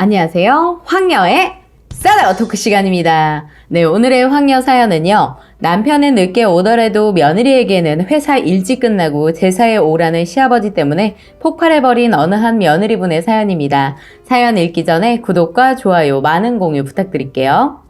안녕하세요. 황녀의 썰어 토크 시간입니다. 네, 오늘의 황녀 사연은요. 남편은 늦게 오더라도 며느리에게는 회사 일찍 끝나고 제사에 오라는 시아버지 때문에 폭발해버린 어느 한 며느리분의 사연입니다. 사연 읽기 전에 구독과 좋아요, 많은 공유 부탁드릴게요.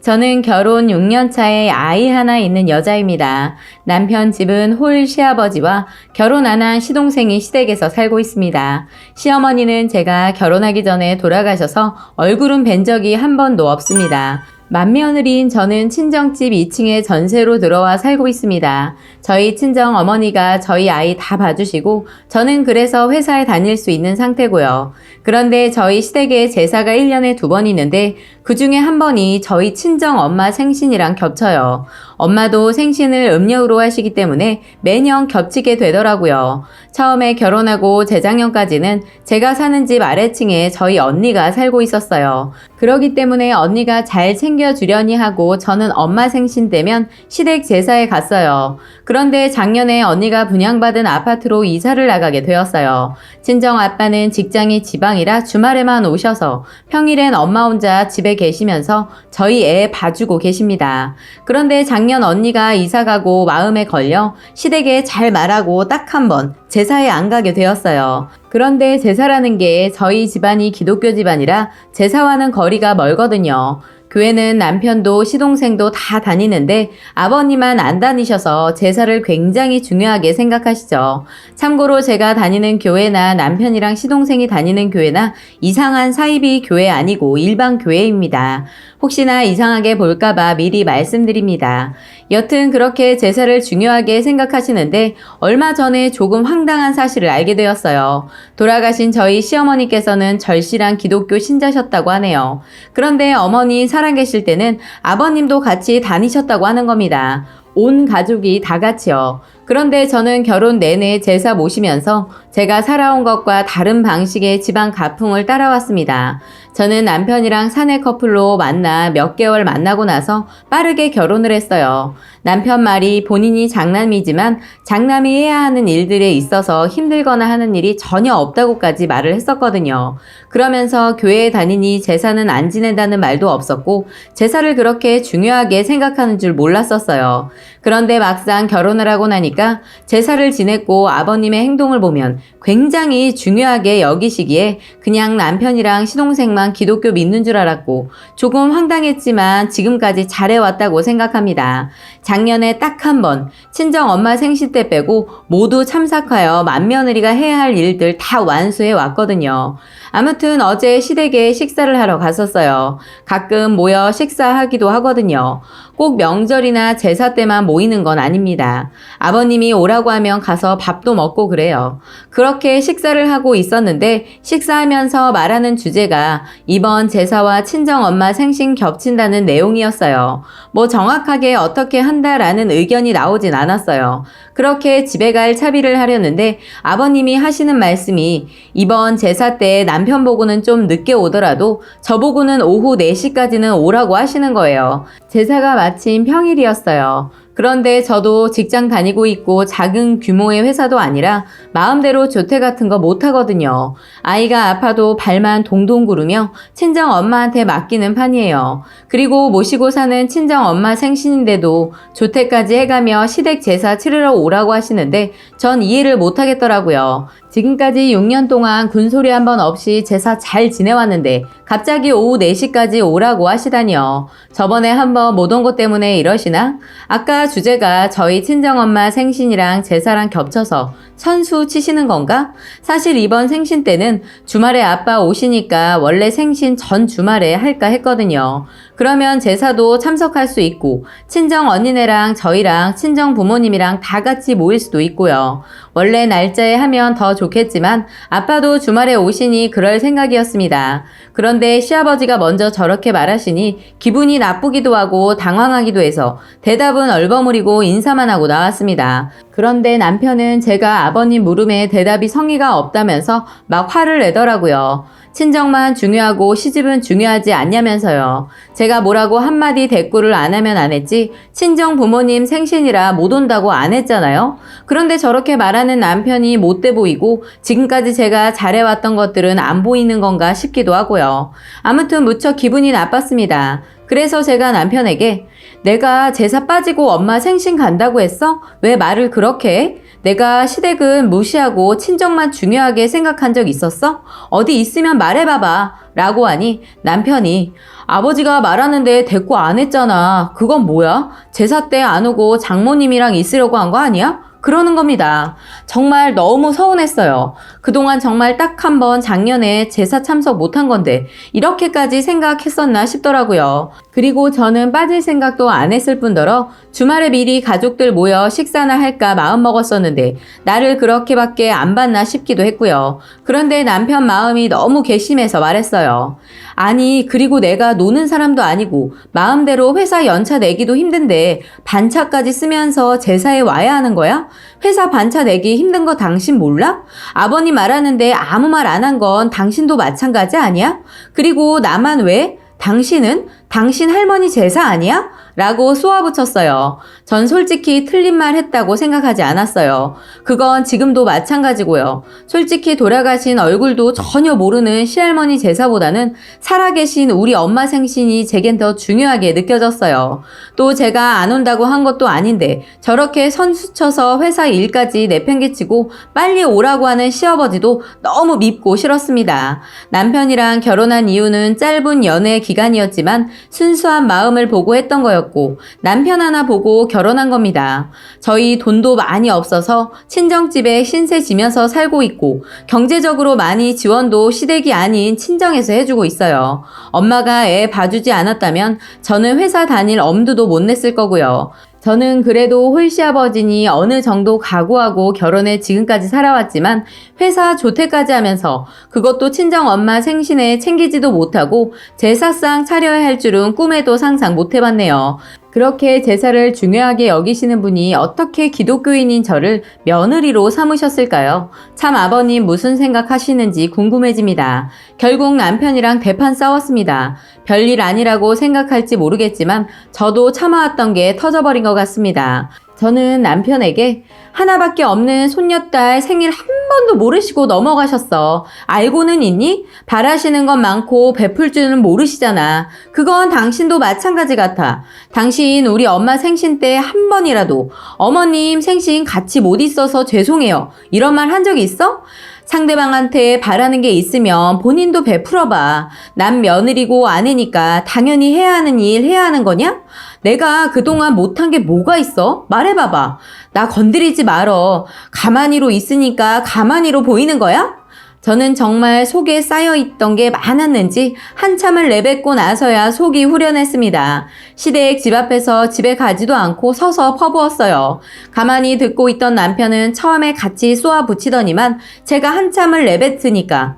저는 결혼 6년 차에 아이 하나 있는 여자입니다. 남편 집은 홀 시아버지와 결혼 안 한 시동생이 시댁에서 살고 있습니다. 시어머니는 제가 결혼하기 전에 돌아가셔서 얼굴은 뵌 적이 한 번도 없습니다. 맏며느리인 저는 친정집 2층에 전세로 들어와 살고 있습니다. 저희 친정 어머니가 저희 아이 다 봐주시고 저는 그래서 회사에 다닐 수 있는 상태고요. 그런데 저희 시댁에 제사가 1년에 2번 있는데 그 중에 한 번이 저희 친정 엄마 생신이랑 겹쳐요. 엄마도 생신을 음력으로 하시기 때문에 매년 겹치게 되더라고요. 처음에 결혼하고 재작년까지는 제가 사는 집 아래층에 저희 언니가 살고 있었어요. 그러기 때문에 언니가 잘 챙겨주려니 하고 저는 엄마 생신 되면 시댁 제사에 갔어요. 그런데 작년에 언니가 분양받은 아파트로 이사를 나가게 되었어요. 친정 아빠는 직장이 지방이라 주말에만 오셔서 평일엔 엄마 혼자 집에 계시면서 저희 애 봐주고 계십니다. 그런데 작년 언니가 이사가고 마음에 걸려 시댁에 잘 말하고 딱 한 번 제사에 안 가게 되었어요. 그런데 제사라는 게 저희 집안이 기독교 집안이라 제사와는 거리가 멀거든요. 교회는 남편도 시동생도 다 다니는데 아버님만 안 다니셔서 제사를 굉장히 중요하게 생각하시죠. 참고로 제가 다니는 교회나 남편이랑 시동생이 다니는 교회나 이상한 사이비 교회 아니고 일반 교회입니다. 혹시나 이상하게 볼까봐 미리 말씀드립니다. 여튼 그렇게 제사를 중요하게 생각하시는데 얼마 전에 조금 황당한 사실을 알게 되었어요. 돌아가신 저희 시어머니께서는 절실한 기독교 신자셨다고 하네요. 그런데 어머니 살아계실 때는 아버님도 같이 다니셨다고 하는 겁니다. 온 가족이 다 같이요. 그런데 저는 결혼 내내 제사 모시면서 제가 살아온 것과 다른 방식의 집안 가풍을 따라왔습니다. 저는 남편이랑 사내 커플로 만나 몇 개월 만나고 나서 빠르게 결혼을 했어요. 남편 말이 본인이 장남이지만 장남이 해야 하는 일들에 있어서 힘들거나 하는 일이 전혀 없다고까지 말을 했었거든요. 그러면서 교회에 다니니 제사는 안 지낸다는 말도 없었고 제사를 그렇게 중요하게 생각하는 줄 몰랐었어요. 그런데 막상 결혼을 하고 나니까 제사를 지냈고 아버님의 행동을 보면 굉장히 중요하게 여기시기에 그냥 남편이랑 시동생만 기독교 믿는 줄 알았고 조금 황당했지만 지금까지 잘해왔다고 생각합니다. 작년에 딱 한 번 친정 엄마 생신 때 빼고 모두 참석하여 맏며느리가 해야 할 일들 다 완수해 왔거든요. 아무튼 어제 시댁에 식사를 하러 갔었어요. 가끔 모여 식사하기도 하거든요. 꼭 명절이나 제사 때만 모이는 건 아닙니다. 아버님이 오라고 하면 가서 밥도 먹고 그래요. 그렇게 식사를 하고 있었는데 식사하면서 말하는 주제가 이번 제사와 친정엄마 생신 겹친다는 내용이었어요. 뭐 정확하게 어떻게 한다라는 의견이 나오진 않았어요. 그렇게 집에 갈 차비를 하려는데 아버님이 하시는 말씀이 이번 제사 때 남편 보고는 좀 늦게 오더라도 저보고는 오후 4시까지는 오라고 하시는 거예요. 제사가 마침 평일이었어요. 그런데 저도 직장 다니고 있고 작은 규모의 회사도 아니라 마음대로 조퇴 같은 거 못 하거든요. 아이가 아파도 발만 동동 구르며 친정 엄마한테 맡기는 판이에요. 그리고 모시고 사는 친정 엄마 생신인데도 조퇴까지 해가며 시댁 제사 치르러 오라고 하시는데 전 이해를 못 하겠더라고요. 지금까지 6년 동안 군소리 한 번 없이 제사 잘 지내왔는데 갑자기 오후 4시까지 오라고 하시다니요. 저번에 한번 못 온 것 때문에 이러시나? 아까 주제가 저희 친정엄마 생신이랑 제사랑 겹쳐서 선수 치시는 건가? 사실 이번 생신 때는 주말에 아빠 오시니까 원래 생신 전 주말에 할까 했거든요. 그러면 제사도 참석할 수 있고 친정 언니네랑 저희랑 친정 부모님이랑 다 같이 모일 수도 있고요. 원래 날짜에 하면 더 좋겠지만 아빠도 주말에 오시니 그럴 생각이었습니다. 그런데 시아버지가 먼저 저렇게 말하시니 기분이 나쁘기도 하고 당황하기도 해서 대답은 얼버무리고 인사만 하고 나왔습니다. 그런데 남편은 제가 아버님 물음에 대답이 성의가 없다면서 막 화를 내더라고요. 친정만 중요하고 시집은 중요하지 않냐면서요. 제가 뭐라고 한마디 대꾸를 안 하면 안 했지 친정 부모님 생신이라 못 온다고 안 했잖아요. 그런데 저렇게 말하는 남편이 못돼 보이고 지금까지 제가 잘해왔던 것들은 안 보이는 건가 싶기도 하고요. 아무튼 무척 기분이 나빴습니다. 그래서 제가 남편에게 내가 제사 빠지고 엄마 생신 간다고 했어? 왜 말을 그렇게 해? 내가 시댁은 무시하고 친정만 중요하게 생각한 적 있었어? 어디 있으면 말해봐봐 라고 하니 남편이 아버지가 말하는데 대꾸 안 했잖아. 그건 뭐야? 제사 때 안 오고 장모님이랑 있으려고 한 거 아니야? 그러는 겁니다. 정말 너무 서운했어요. 그동안 정말 딱 한 번 작년에 제사 참석 못한 건데 이렇게까지 생각했었나 싶더라고요. 그리고 저는 빠질 생각도 안 했을 뿐더러 주말에 미리 가족들 모여 식사나 할까 마음먹었었는데 나를 그렇게밖에 안 봤나 싶기도 했고요. 그런데 남편 마음이 너무 괘씸해서 말했어요. 아니 그리고 내가 노는 사람도 아니고 마음대로 회사 연차 내기도 힘든데 반차까지 쓰면서 제사에 와야 하는 거야? 회사 반차 내기 힘든 거 당신 몰라? 아버님 말하는데 아무 말 안 한 건 당신도 마찬가지 아니야? 그리고 나만 왜? 당신은? 당신 할머니 제사 아니야? 라고 쏘아붙였어요. 전 솔직히 틀린 말 했다고 생각하지 않았어요. 그건 지금도 마찬가지고요. 솔직히 돌아가신 얼굴도 전혀 모르는 시할머니 제사보다는 살아계신 우리 엄마 생신이 제겐 더 중요하게 느껴졌어요. 또 제가 안 온다고 한 것도 아닌데 저렇게 선수쳐서 회사 일까지 내팽개치고 빨리 오라고 하는 시아버지도 너무 밉고 싫었습니다. 남편이랑 결혼한 이유는 짧은 연애 기간이었지만 순수한 마음을 보고 했던 거였고 남편 하나 보고 결혼한 겁니다. 저희 돈도 많이 없어서 친정집에 신세 지면서 살고 있고 경제적으로 많이 지원도 시댁이 아닌 친정에서 해주고 있어요. 엄마가 애 봐주지 않았다면 저는 회사 다닐 엄두도 못 냈을 거고요. 저는 그래도 홀시아버지니 어느 정도 각오하고 결혼해 지금까지 살아왔지만 회사 조퇴까지 하면서 그것도 친정엄마 생신에 챙기지도 못하고 제사상 차려야 할 줄은 꿈에도 상상 못 해봤네요. 그렇게 제사를 중요하게 여기시는 분이 어떻게 기독교인인 저를 며느리로 삼으셨을까요? 참 아버님 무슨 생각하시는지 궁금해집니다. 결국 남편이랑 대판 싸웠습니다. 별일 아니라고 생각할지 모르겠지만 저도 참아왔던 게 터져버린 것 같습니다. 저는 남편에게 하나밖에 없는 손녀딸 생일 한 번도 모르시고 넘어가셨어. 알고는 있니? 바라시는 건 많고 베풀 줄은 모르시잖아. 그건 당신도 마찬가지 같아. 당신 우리 엄마 생신 때 한 번이라도 어머님 생신 같이 못 있어서 죄송해요. 이런 말 한 적 있어? 상대방한테 바라는 게 있으면 본인도 베풀어봐. 난 며느리고 아내니까 당연히 해야 하는 일 해야 하는 거냐? 내가 그동안 못한 게 뭐가 있어? 말해봐봐. 나 건드리지 말어. 가만히로 있으니까 가만히로 보이는 거야? 저는 정말 속에 쌓여있던 게 많았는지 한참을 내뱉고 나서야 속이 후련했습니다. 시댁 집 앞에서 집에 가지도 않고 서서 퍼부었어요. 가만히 듣고 있던 남편은 처음에 같이 쏘아붙이더니만 제가 한참을 내뱉으니까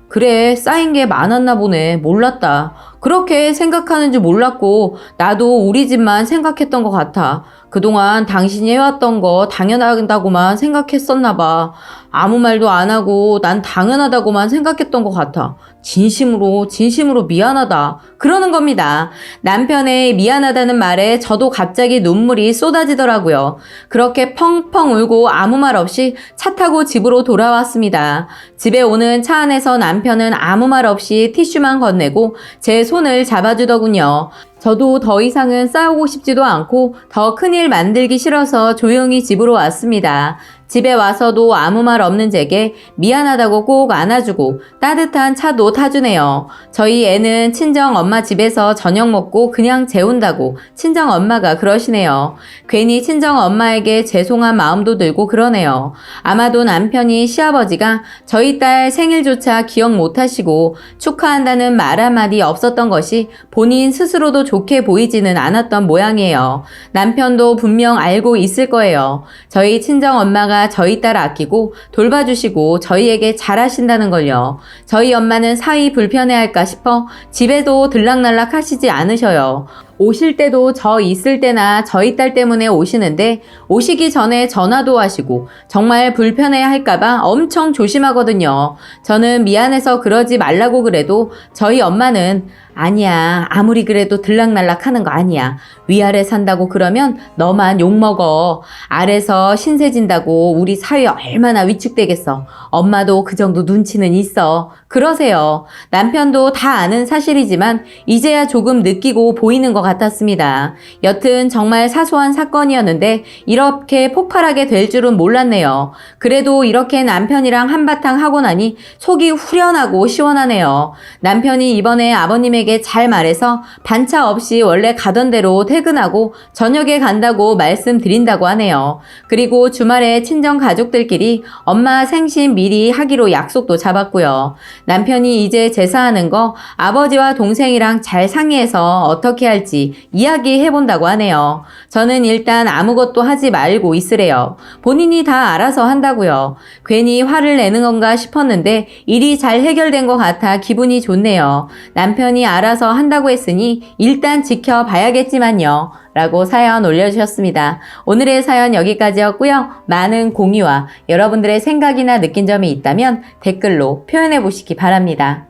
그래 쌓인 게 많았나 보네. 몰랐다. 그렇게 생각하는 줄 몰랐고 나도 우리 집만 생각했던 것 같아. 그동안 당신이 해왔던 거 당연하다고만 생각했었나 봐. 아무 말도 안 하고 난 당연하다고만 생각했던 것 같아. 진심으로 미안하다. 그러는 겁니다. 남편의 미안하다는 말에 저도 갑자기 눈물이 쏟아지더라고요. 그렇게 펑펑 울고 아무 말 없이 차 타고 집으로 돌아왔습니다. 집에 오는 차 안에서 남편은 아무 말 없이 티슈만 건네고 제 손을 잡아주더군요. 저도 더 이상은 싸우고 싶지도 않고 더 큰일 만들기 싫어서 조용히 집으로 왔습니다. 집에 와서도 아무 말 없는 제게 미안하다고 꼭 안아주고 따뜻한 차도 타주네요. 저희 애는 친정 엄마 집에서 저녁 먹고 그냥 재운다고 친정 엄마가 그러시네요. 괜히 친정 엄마에게 죄송한 마음도 들고 그러네요. 아마도 남편이 시아버지가 저희 딸 생일조차 기억 못하시고 축하한다는 말 한마디 없었던 것이 본인 스스로도 좋게 보이지는 않았던 모양이에요. 남편도 분명 알고 있을 거예요. 저희 친정 엄마가 저희 딸 아끼고 돌봐주시고 저희에게 잘하신다는 걸요. 저희 엄마는 사위 불편해할까 싶어 집에도 들락날락 하시지 않으셔요. 오실 때도 저 있을 때나 저희 딸 때문에 오시는데 오시기 전에 전화도 하시고 정말 불편해 할까봐 엄청 조심하거든요. 저는 미안해서 그러지 말라고 그래도 저희 엄마는 아니야. 아무리 그래도 들락날락 하는 거 아니야. 위아래 산다고 그러면 너만 욕먹어. 아래서 신세 진다고 우리 사회 얼마나 위축되겠어. 엄마도 그 정도 눈치는 있어. 그러세요. 남편도 다 아는 사실이지만 이제야 조금 느끼고 보이는 것 같았습니다. 여튼 정말 사소한 사건이었는데 이렇게 폭발하게 될 줄은 몰랐네요. 그래도 이렇게 남편이랑 한바탕 하고 나니 속이 후련하고 시원하네요. 남편이 이번에 아버님에게 잘 말해서 반차 없이 원래 가던 대로 퇴근하고 저녁에 간다고 말씀드린다고 하네요. 그리고 주말에 친정 가족들끼리 엄마 생신 미리 하기로 약속도 잡았고요. 남편이 이제 제사하는 거 아버지와 동생이랑 잘 상의해서 어떻게 할지 이야기해본다고 하네요. 저는 일단 아무것도 하지 말고 있으래요. 본인이 다 알아서 한다고요. 괜히 화를 내는 건가 싶었는데 일이 잘 해결된 것 같아 기분이 좋네요. 남편이 알아서 한다고 했으니 일단 지켜봐야겠지만요. 라고 사연 올려주셨습니다. 오늘의 사연 여기까지였고요. 많은 공유와 여러분들의 생각이나 느낀 점이 있다면 댓글로 표현해 보시기 바랍니다.